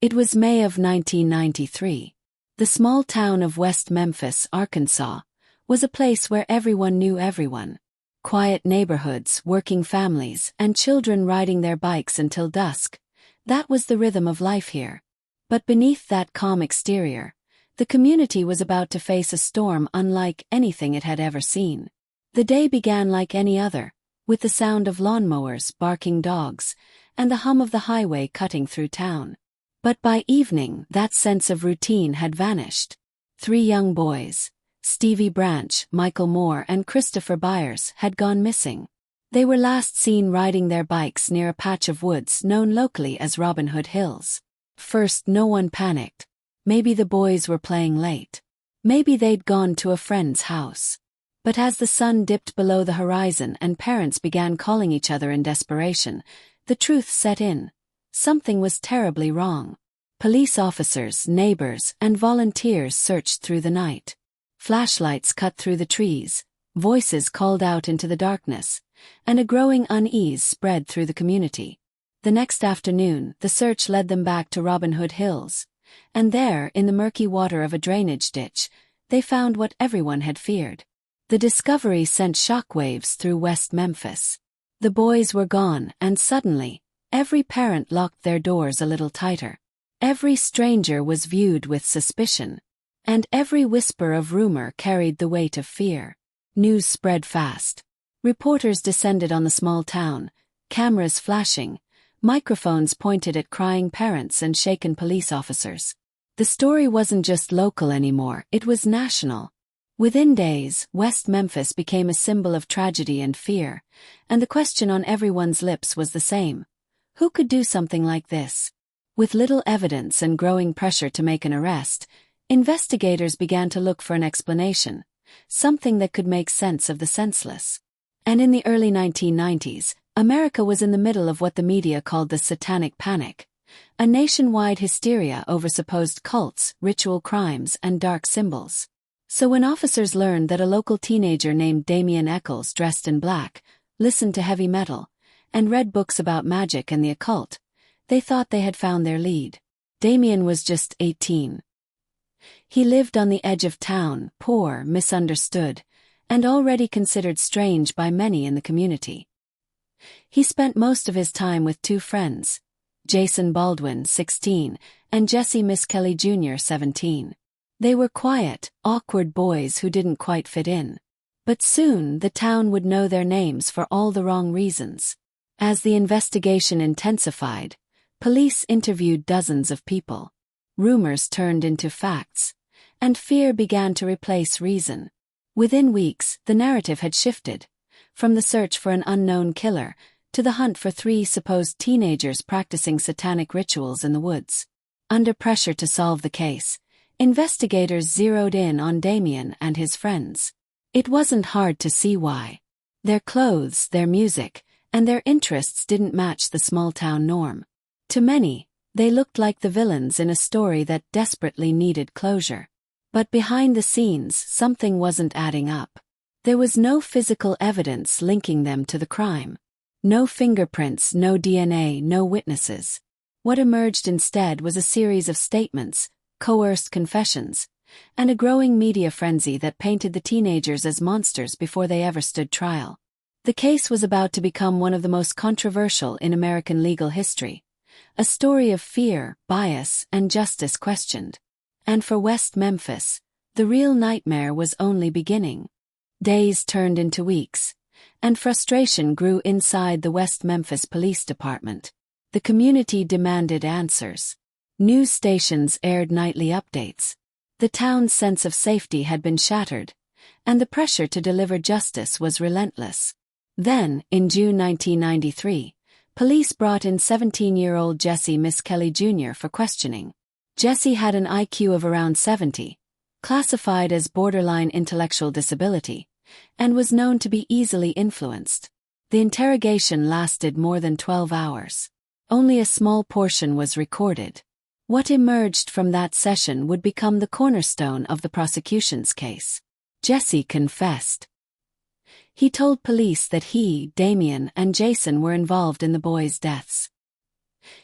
It was May of 1993. The small town of West Memphis, Arkansas, was a place where everyone knew everyone. Quiet neighborhoods, working families, and children riding their bikes until dusk. That was the rhythm of life here. But beneath that calm exterior, the community was about to face a storm unlike anything it had ever seen. The day began like any other, with the sound of lawnmowers, barking dogs, and the hum of the highway cutting through town. But by evening, that sense of routine had vanished. 3 young boys, Stevie Branch, Michael Moore, and Christopher Byers, had gone missing. They were last seen riding their bikes near a patch of woods known locally as Robin Hood Hills. First, no one panicked. Maybe the boys were playing late. Maybe they'd gone to a friend's house. But as the sun dipped below the horizon and parents began calling each other in desperation, the truth set in. Something was terribly wrong. Police officers, neighbors, and volunteers searched through the night. Flashlights cut through the trees, voices called out into the darkness, and a growing unease spread through the community. The next afternoon, the search led them back to Robin Hood Hills, and there, in the murky water of a drainage ditch, they found what everyone had feared. The discovery sent shockwaves through West Memphis. The boys were gone, and suddenly, every parent locked their doors a little tighter. Every stranger was viewed with suspicion, and every whisper of rumor carried the weight of fear. News spread fast. Reporters descended on the small town, cameras flashing, microphones pointed at crying parents and shaken police officers. The story wasn't just local anymore, it was national. Within days, West Memphis became a symbol of tragedy and fear, and the question on everyone's lips was the same. Who could do something like this? With little evidence and growing pressure to make an arrest, investigators began to look for an explanation, something that could make sense of the senseless. And in the early 1990s, America was in the middle of what the media called the Satanic Panic, a nationwide hysteria over supposed cults, ritual crimes, and dark symbols. So when officers learned that a local teenager named Damien Eccles, dressed in black, listened to heavy metal, and read books about magic and the occult, they thought they had found their lead. Damien was just 18. He lived on the edge of town, poor, misunderstood, and already considered strange by many in the community. He spent most of his time with 2 friends, Jason Baldwin, 16, and Jesse Miscarriage Jr., 17. They were quiet, awkward boys who didn't quite fit in. But soon the town would know their names for all the wrong reasons. As the investigation intensified, police interviewed dozens of people. Rumors turned into facts, and fear began to replace reason. Within weeks, the narrative had shifted, from the search for an unknown killer to the hunt for 3 supposed teenagers practicing satanic rituals in the woods. Under pressure to solve the case, investigators zeroed in on Damien and his friends. It wasn't hard to see why. Their clothes, their music, and their interests didn't match the small-town norm. To many, they looked like the villains in a story that desperately needed closure. But behind the scenes, something wasn't adding up. There was no physical evidence linking them to the crime. No fingerprints, no DNA, no witnesses. What emerged instead was a series of statements, coerced confessions, and a growing media frenzy that painted the teenagers as monsters before they ever stood trial. The case was about to become one of the most controversial in American legal history, a story of fear, bias, and justice questioned. And for West Memphis, the real nightmare was only beginning. Days turned into weeks, and frustration grew inside the West Memphis Police Department. The community demanded answers. News stations aired nightly updates. The town's sense of safety had been shattered, and the pressure to deliver justice was relentless. Then, in June 1993, police brought in 17-year-old Jesse Miscarriage Jr. for questioning. Jesse had an IQ of around 70, classified as borderline intellectual disability, and was known to be easily influenced. The interrogation lasted more than 12 hours. Only a small portion was recorded. What emerged from that session would become the cornerstone of the prosecution's case. Jesse confessed. He told police that he, Damien, and Jason were involved in the boys' deaths.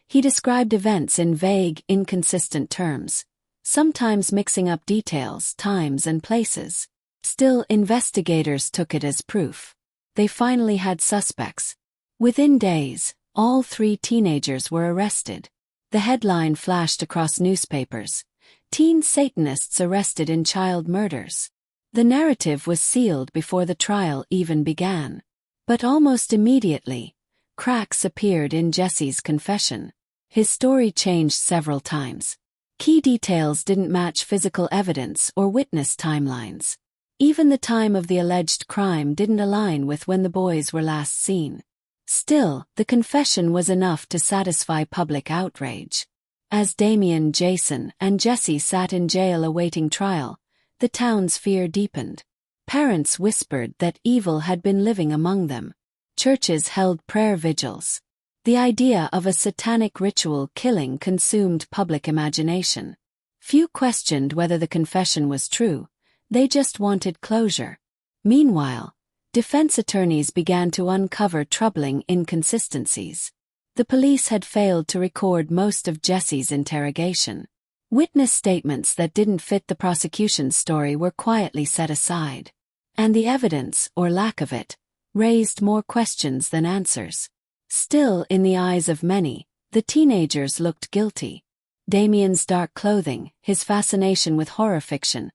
He described events in vague, inconsistent terms, sometimes mixing up details, times, and places. Still, investigators took it as proof. They finally had suspects. Within days, all 3 teenagers were arrested. The headline flashed across newspapers: "Teen Satanists arrested in child murders." The narrative was sealed before the trial even began. But almost immediately, cracks appeared in Jesse's confession. His story changed several times. Key details didn't match physical evidence or witness timelines. Even the time of the alleged crime didn't align with when the boys were last seen. Still, the confession was enough to satisfy public outrage. As Damien, Jason, and Jesse sat in jail awaiting trial, the town's fear deepened. Parents whispered that evil had been living among them. Churches held prayer vigils. The idea of a satanic ritual killing consumed public imagination. Few questioned whether the confession was true. They just wanted closure. Meanwhile, defense attorneys began to uncover troubling inconsistencies. The police had failed to record most of Jesse's interrogation. Witness statements that didn't fit the prosecution's story were quietly set aside. And the evidence, or lack of it, raised more questions than answers. Still, in the eyes of many, the teenagers looked guilty. Damien's dark clothing, his fascination with horror fiction,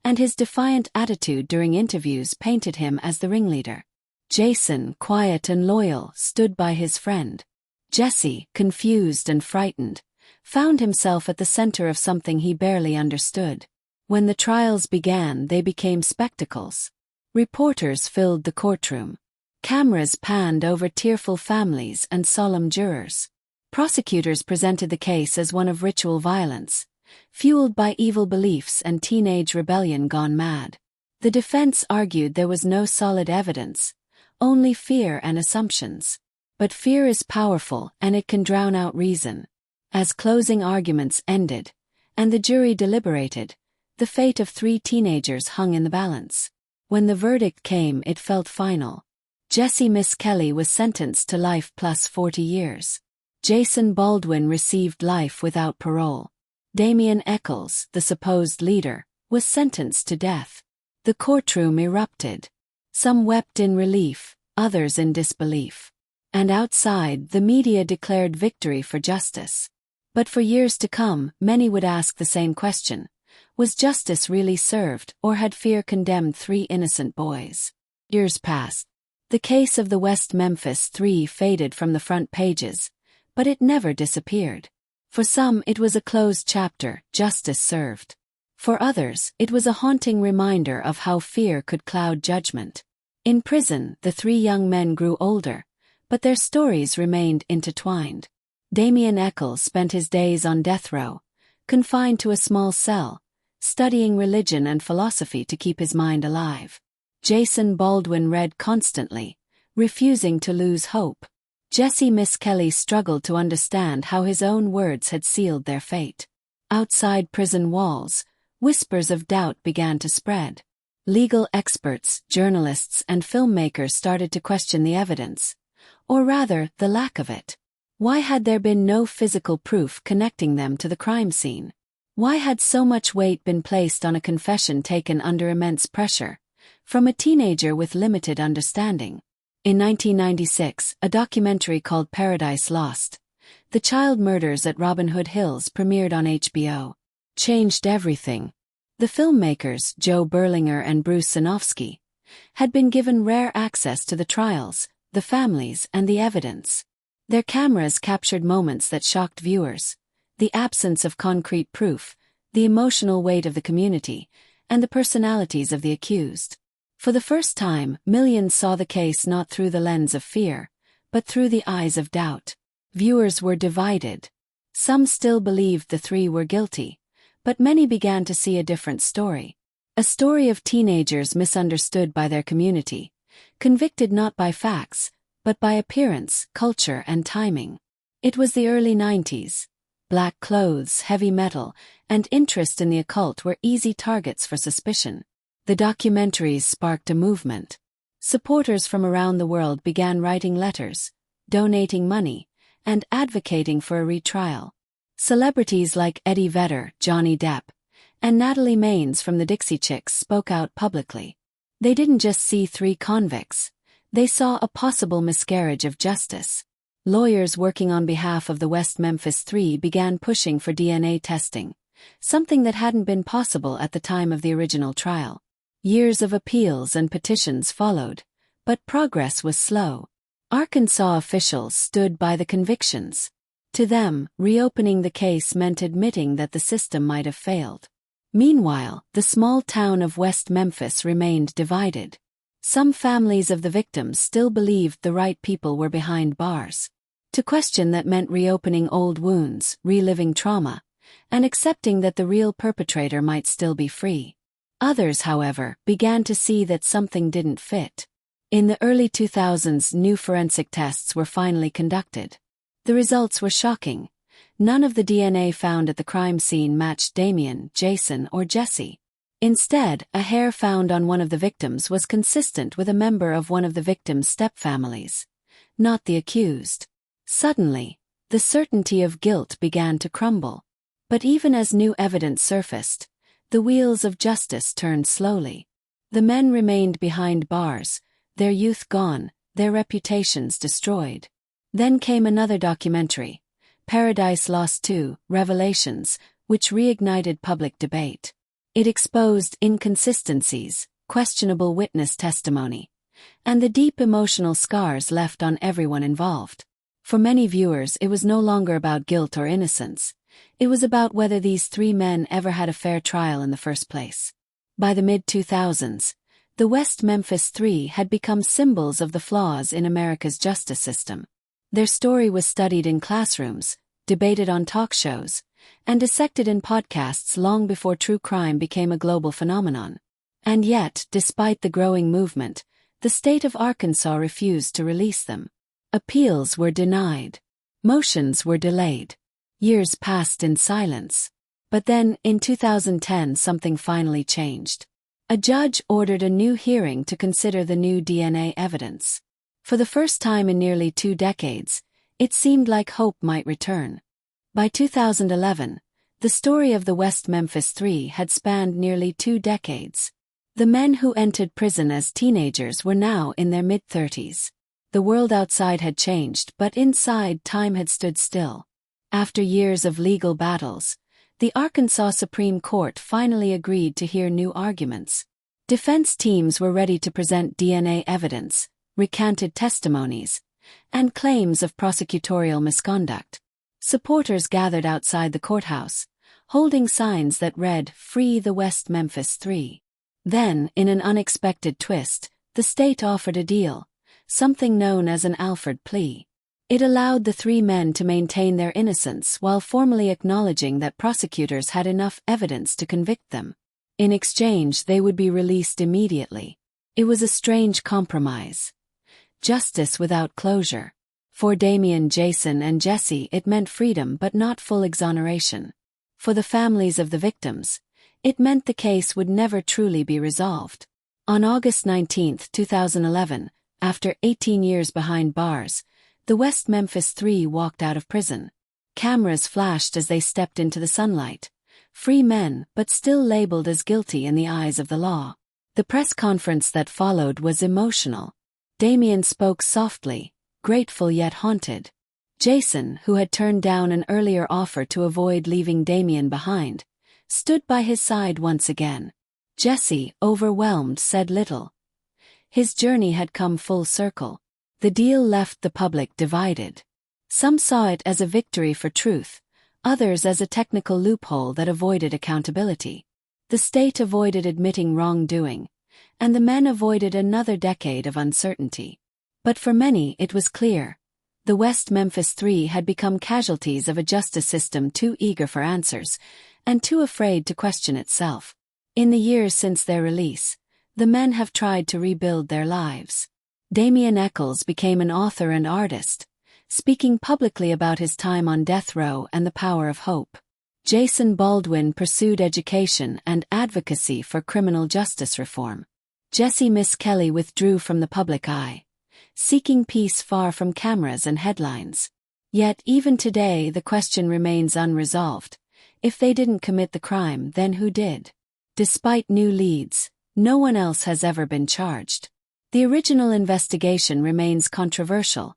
and his defiant attitude during interviews painted him as the ringleader. Jason, quiet and loyal, stood by his friend. Jesse, confused and frightened, found himself at the center of something he barely understood. When the trials began, they became spectacles. Reporters filled the courtroom. Cameras panned over tearful families and solemn jurors. Prosecutors presented the case as one of ritual violence, fueled by evil beliefs and teenage rebellion gone mad. The defense argued there was no solid evidence, only fear and assumptions. But fear is powerful and it can drown out reason. As closing arguments ended, and the jury deliberated, the fate of 3 teenagers hung in the balance. When the verdict came, it felt final. Jesse Miscarriage was sentenced to life plus 40 years. Jason Baldwin received life without parole. Damien Eccles, the supposed leader, was sentenced to death. The courtroom erupted. Some wept in relief, others in disbelief. And outside, the media declared victory for justice. But for years to come, many would ask the same question: was justice really served, or had fear condemned 3 innocent boys? Years passed. The case of the West Memphis Three faded from the front pages, but it never disappeared. For some, it was a closed chapter, justice served. For others, it was a haunting reminder of how fear could cloud judgment. In prison, the 3 young men grew older, but their stories remained intertwined. Damien Eccles spent his days on death row, confined to a small cell, studying religion and philosophy to keep his mind alive. Jason Baldwin read constantly, refusing to lose hope. Jesse Miscarriage struggled to understand how his own words had sealed their fate. Outside prison walls, whispers of doubt began to spread. Legal experts, journalists, and filmmakers started to question the evidence, or rather, the lack of it. Why had there been no physical proof connecting them to the crime scene? Why had so much weight been placed on a confession taken under immense pressure, from a teenager with limited understanding? In 1996, a documentary called Paradise Lost, The Child Murders at Robin Hood Hills, premiered on HBO. Changed everything. The filmmakers, Joe Berlinger and Bruce Sinofsky, had been given rare access to the trials, the families, and the evidence. Their cameras captured moments that shocked viewers: the absence of concrete proof, the emotional weight of the community, and the personalities of the accused. For the first time, millions saw the case not through the lens of fear, but through the eyes of doubt. Viewers were divided. Some still believed the 3 were guilty, but many began to see a different story. A story of teenagers misunderstood by their community, convicted not by facts, but by appearance, culture, and timing. It was the early 90s. Black clothes, heavy metal, and interest in the occult were easy targets for suspicion. The documentaries sparked a movement. Supporters from around the world began writing letters, donating money, and advocating for a retrial. Celebrities like Eddie Vedder, Johnny Depp, and Natalie Maines from the Dixie Chicks spoke out publicly. They didn't just see 3 convicts. They saw a possible miscarriage of justice. Lawyers working on behalf of the West Memphis Three began pushing for DNA testing, something that hadn't been possible at the time of the original trial. Years of appeals and petitions followed, but progress was slow. Arkansas officials stood by the convictions. To them, reopening the case meant admitting that the system might have failed. Meanwhile, the small town of West Memphis remained divided. Some families of the victims still believed the right people were behind bars. To question that meant reopening old wounds, reliving trauma, and accepting that the real perpetrator might still be free. Others, however, began to see that something didn't fit. In the early 2000s, new forensic tests were finally conducted. The results were shocking. None of the DNA found at the crime scene matched Damien, Jason, or Jesse. Instead, a hair found on one of the victims was consistent with a member of one of the victims' stepfamilies, not the accused. Suddenly, the certainty of guilt began to crumble. But even as new evidence surfaced, the wheels of justice turned slowly. The men remained behind bars, their youth gone, their reputations destroyed. Then came another documentary, Paradise Lost 2: Revelations, which reignited public debate. It exposed inconsistencies, questionable witness testimony, and the deep emotional scars left on everyone involved. For many viewers, it was no longer about guilt or innocence. It was about whether these 3 men ever had a fair trial in the first place. By the mid-2000s, the West Memphis Three had become symbols of the flaws in America's justice system. Their story was studied in classrooms, debated on talk shows, and dissected in podcasts long before true crime became a global phenomenon. And yet, despite the growing movement, the state of Arkansas refused to release them. Appeals were denied. Motions were delayed. Years passed in silence. But then, in 2010, something finally changed. A judge ordered a new hearing to consider the new DNA evidence. For the first time in nearly 2 decades, it seemed like hope might return. By 2011, the story of the West Memphis Three had spanned nearly 2 decades. The men who entered prison as teenagers were now in their mid-30s. The world outside had changed, but inside time had stood still. After years of legal battles, the Arkansas Supreme Court finally agreed to hear new arguments. Defense teams were ready to present DNA evidence, recanted testimonies, and claims of prosecutorial misconduct. Supporters gathered outside the courthouse, holding signs that read, "Free the West Memphis Three." Then, in an unexpected twist, the state offered a deal, something known as an Alford plea. It allowed the 3 men to maintain their innocence while formally acknowledging that prosecutors had enough evidence to convict them. In exchange, they would be released immediately. It was a strange compromise. Justice without closure. For Damien, Jason, and Jesse, it meant freedom but not full exoneration. For the families of the victims, it meant the case would never truly be resolved. On August 19, 2011, after 18 years behind bars, the West Memphis Three walked out of prison. Cameras flashed as they stepped into the sunlight. Free men, but still labeled as guilty in the eyes of the law. The press conference that followed was emotional. Damien spoke softly, grateful yet haunted. Jason, who had turned down an earlier offer to avoid leaving Damien behind, stood by his side once again. Jesse, overwhelmed, said little. His journey had come full circle. The deal left the public divided. Some saw it as a victory for truth, others as a technical loophole that avoided accountability. The state avoided admitting wrongdoing, and the men avoided another decade of uncertainty. But for many it was clear. The West Memphis Three had become casualties of a justice system too eager for answers, and too afraid to question itself. In the years since their release, the men have tried to rebuild their lives. Damien Eccles became an author and artist, speaking publicly about his time on death row and the power of hope. Jason Baldwin pursued education and advocacy for criminal justice reform. Jesse Miss Kelly withdrew from the public eye, seeking peace far from cameras and headlines. Yet even today the question remains unresolved. If they didn't commit the crime, then who did? Despite new leads, no one else has ever been charged. The original investigation remains controversial,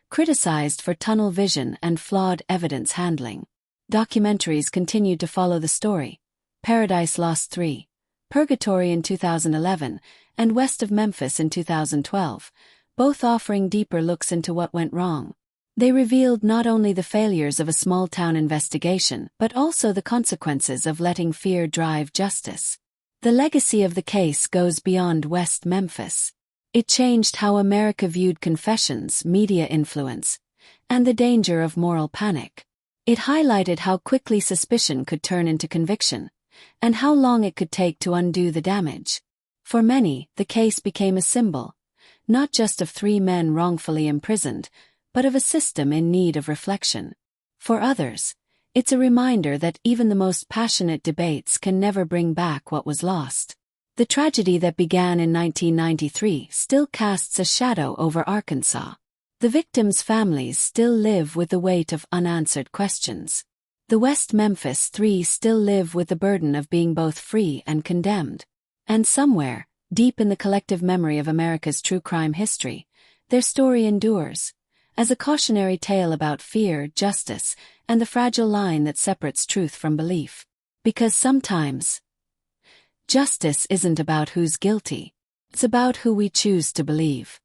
criticized for tunnel vision and flawed evidence handling. Documentaries continued to follow the story: Paradise Lost 3, Purgatory in 2011, and West of Memphis in 2012, both offering deeper looks into what went wrong. They revealed not only the failures of a small-town investigation but also the consequences of letting fear drive justice. The legacy of the case goes beyond West Memphis. It changed how America viewed confessions, media influence, and the danger of moral panic. It highlighted how quickly suspicion could turn into conviction, and how long it could take to undo the damage. For many, the case became a symbol, not just of 3 men wrongfully imprisoned, but of a system in need of reflection. For others, it's a reminder that even the most passionate debates can never bring back what was lost. The tragedy that began in 1993 still casts a shadow over Arkansas. The victims' families still live with the weight of unanswered questions. The West Memphis Three still live with the burden of being both free and condemned. And somewhere, deep in the collective memory of America's true crime history, their story endures, as a cautionary tale about fear, justice, and the fragile line that separates truth from belief. Because sometimes, justice isn't about who's guilty. It's about who we choose to believe.